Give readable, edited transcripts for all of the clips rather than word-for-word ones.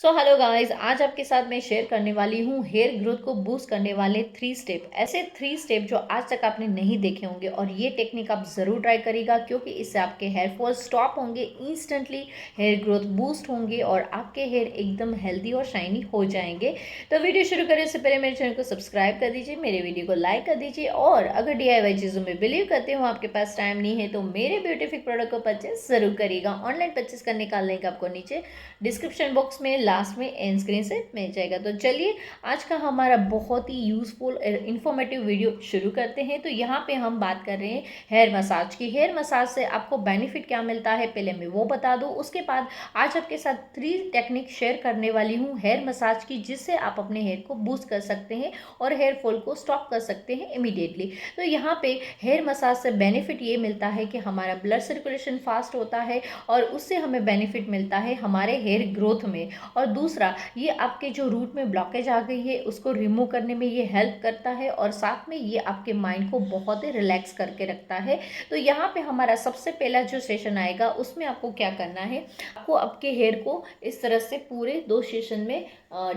So hello guys, आज आपके साथ मैं शेयर करने वाली हूँ हेयर ग्रोथ को बूस्ट करने वाले 3 स्टेप। ऐसे 3 स्टेप जो आज तक आपने नहीं देखे होंगे और ये टेक्निक आप ज़रूर ट्राई करिएगा, क्योंकि इससे आपके हेयर फॉल स्टॉप होंगे, इंस्टेंटली हेयर ग्रोथ बूस्ट होंगे और आपके हेयर एकदम हेल्दी और शाइनी हो जाएंगे। तो वीडियो शुरू करने से पहले मेरे चैनल को सब्सक्राइब कर दीजिए, मेरे वीडियो को लाइक कर दीजिए और अगर DIY चीज़ों में बिलीव करते हो, आपके पास टाइम नहीं है, तो मेरे ब्यूटीफिक प्रोडक्ट को परचेस जरूर करिएगा। ऑनलाइन परचेस करने का लिंक आपको नीचे डिस्क्रिप्शन बॉक्स में लास्ट में एंड स्क्रीन से मिल जाएगा। तो चलिए आज का हमारा बहुत ही यूजफुल इंफॉर्मेटिव वीडियो शुरू करते हैं। तो यहाँ पे हम बात कर रहे हैं हेयर मसाज की। हेयर मसाज से आपको बेनिफिट क्या मिलता है, पहले मैं वो बता दूँ। उसके बाद आज आपके साथ 3 टेक्निक शेयर करने वाली हूँ हेयर मसाज की, जिससे आप अपने हेयर को बूस्ट कर सकते हैं और हेयर फॉल को स्टॉप कर सकते हैं इमीडिएटली। तो यहाँ पे हेयर मसाज से बेनिफिट ये मिलता है कि हमारा ब्लड सर्कुलेशन फास्ट होता है और उससे हमें बेनिफिट मिलता है हमारे हेयर ग्रोथ में। और दूसरा, ये आपके जो रूट में ब्लॉकेज आ गई है उसको रिमूव करने में ये हेल्प करता है और साथ में ये आपके माइंड को बहुत ही रिलैक्स करके रखता है। तो यहाँ पे हमारा सबसे पहला जो सेशन आएगा उसमें आपको क्या करना है, आपको आपके हेयर को इस तरह से पूरे 2 सेशन में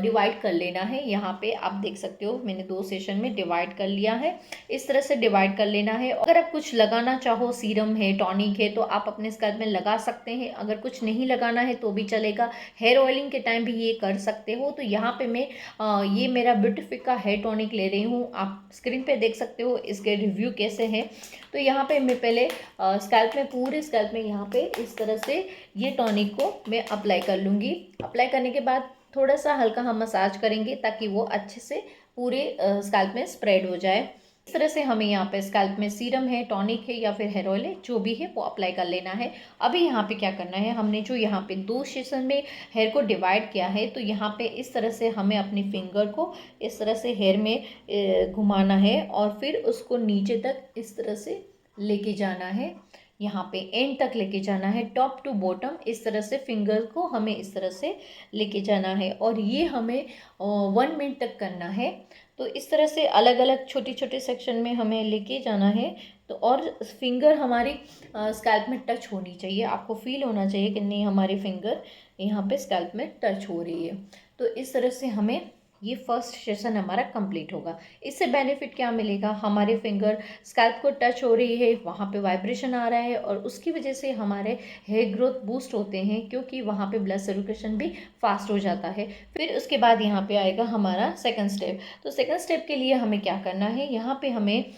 डिवाइड कर लेना है। यहाँ पे आप देख सकते हो मैंने 2 सेशन में डिवाइड कर लिया है। इस तरह से डिवाइड कर लेना है। अगर आप कुछ लगाना चाहो, सीरम है, टॉनिक है, तो आप अपने स्कैल्प में लगा सकते हैं। अगर कुछ नहीं लगाना है तो भी चलेगा, हेयर ऑयलिंग के टाइम भी ये कर सकते हो। तो यहाँ पे मैं ये मेरा ब्यूटीफिक का हेयर टॉनिक ले रही हूँ, आप स्क्रीन पे देख सकते हो इसके रिव्यू कैसे हैं। तो यहाँ पे मैं पहले स्कैल्प में, पूरे स्कैल्प में यहाँ पे इस तरह से ये टॉनिक को मैं अप्लाई कर लूँगी। अप्लाई करने के बाद थोड़ा सा हल्का हम मसाज करेंगे ताकि वो अच्छे से पूरे स्कैल्प में स्प्रेड हो जाए। इस तरह से हमें यहाँ पे स्कैल्प में सीरम है, टॉनिक है या फिर हेयर ऑयल है, जो भी है वो अप्लाई कर लेना है। अभी यहाँ पे क्या करना है, हमने जो यहाँ पे 2 सेशन में हेयर को डिवाइड किया है, तो यहाँ पे इस तरह से हमें अपनी फिंगर को इस तरह से हेयर में घुमाना है और फिर उसको नीचे तक इस तरह से लेके जाना है। यहाँ पे एंड तक लेके जाना है, टॉप टू बॉटम। इस तरह से फिंगर को हमें इस तरह से लेके जाना है और ये हमें 1 मिनट तक करना है। तो इस तरह से अलग अलग छोटे छोटे सेक्शन में हमें लेके जाना है। तो और फिंगर हमारी स्कैल्प में टच होनी चाहिए, आपको फील होना चाहिए कि नहीं हमारी फिंगर यहाँ पे स्कैल्प में टच हो रही है। तो इस तरह से हमें ये फर्स्ट सेशन हमारा कंप्लीट होगा। इससे बेनिफिट क्या मिलेगा, हमारे फिंगर स्कैल्प को टच हो रही है, वहाँ पे वाइब्रेशन आ रहा है और उसकी वजह से हमारे हेयर ग्रोथ बूस्ट होते हैं, क्योंकि वहाँ पे ब्लड सर्कुलेशन भी फास्ट हो जाता है। फिर उसके बाद यहाँ पे आएगा हमारा सेकंड स्टेप। तो सेकंड स्टेप के लिए हमें क्या करना है, यहाँ पे हमें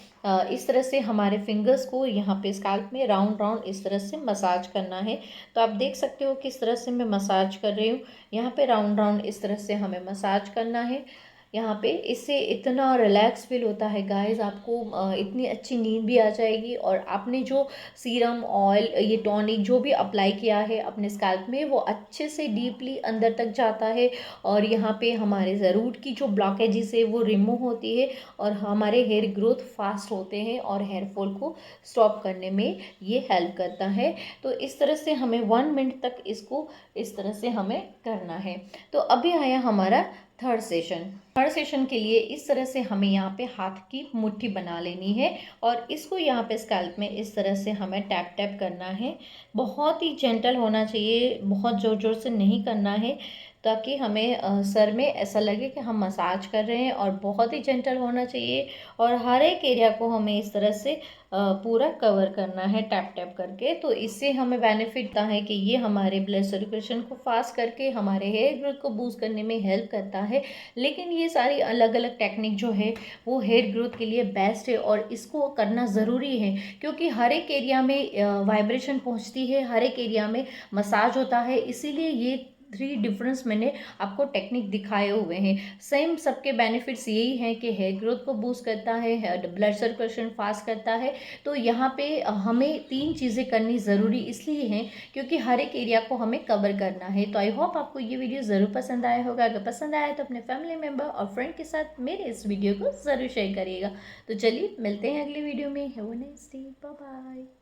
इस तरह से हमारे फिंगर्स को यहाँ पे स्कैल्प में राउंड राउंड इस तरह से मसाज करना है। तो आप देख सकते हो किस तरह से मैं मसाज कर रही हूँ। यहाँ पे राउंड राउंड इस तरह से हमें मसाज करना है। यहाँ पे इससे इतना रिलैक्स फील होता है गाइस, आपको इतनी अच्छी नींद भी आ जाएगी और आपने जो सीरम ऑयल, ये टॉनिक जो भी अप्लाई किया है अपने स्कैल्प में, वो अच्छे से डीपली अंदर तक जाता है और यहाँ पे हमारे रूट की जो ब्लॉकेजेस है वो रिमूव होती है और हमारे हेयर ग्रोथ फास्ट होते हैं और हेयर फॉल को स्टॉप करने में ये हेल्प करता है। तो इस तरह से हमें 1 मिनट तक इसको इस तरह से हमें करना है। तो अभी आया हमारा थर्ड सेशन। थर्ड सेशन के लिए इस तरह से हमें यहाँ पे हाथ की मुट्ठी बना लेनी है और इसको यहाँ पे स्कैल्प में इस तरह से हमें टैप टैप करना है। बहुत ही जेंटल होना चाहिए, बहुत ज़ोर ज़ोर से नहीं करना है, ताकि हमें सर में ऐसा लगे कि हम मसाज कर रहे हैं। और बहुत ही जेंटल होना चाहिए और हर एक एरिया को हमें इस तरह से पूरा कवर करना है टैप टैप करके। तो इससे हमें बेनिफिट होता है कि ये हमारे ब्लड सर्कुलेशन को फास्ट करके हमारे हेयर ग्रोथ को बूस्ट करने में हेल्प करता है। लेकिन ये सारी अलग अलग टेक्निक जो है वो हेयर ग्रोथ के लिए बेस्ट है और इसको करना ज़रूरी है, क्योंकि हर एक एरिया में वाइब्रेशन पहुंचती है, हर एक एरिया में मसाज होता है। इसीलिए ये 3 डिफरेंस मैंने आपको टेक्निक दिखाए हुए हैं। सेम सबके बेनिफिट्स यही हैं कि हेयर ग्रोथ को बूस्ट करता है, ब्लड सर्कुलेशन फास्ट करता है। तो यहाँ पे हमें 3 चीज़ें करनी ज़रूरी इसलिए हैं क्योंकि हर एक एरिया को हमें कवर करना है। तो आई होप आपको ये वीडियो ज़रूर पसंद आया होगा। अगर पसंद आया तो अपने फैमिली मेम्बर और फ्रेंड के साथ मेरे इस वीडियो को ज़रूर शेयर करिएगा। तो चलिए मिलते हैं अगली वीडियो में। Have a nice day, bye bye.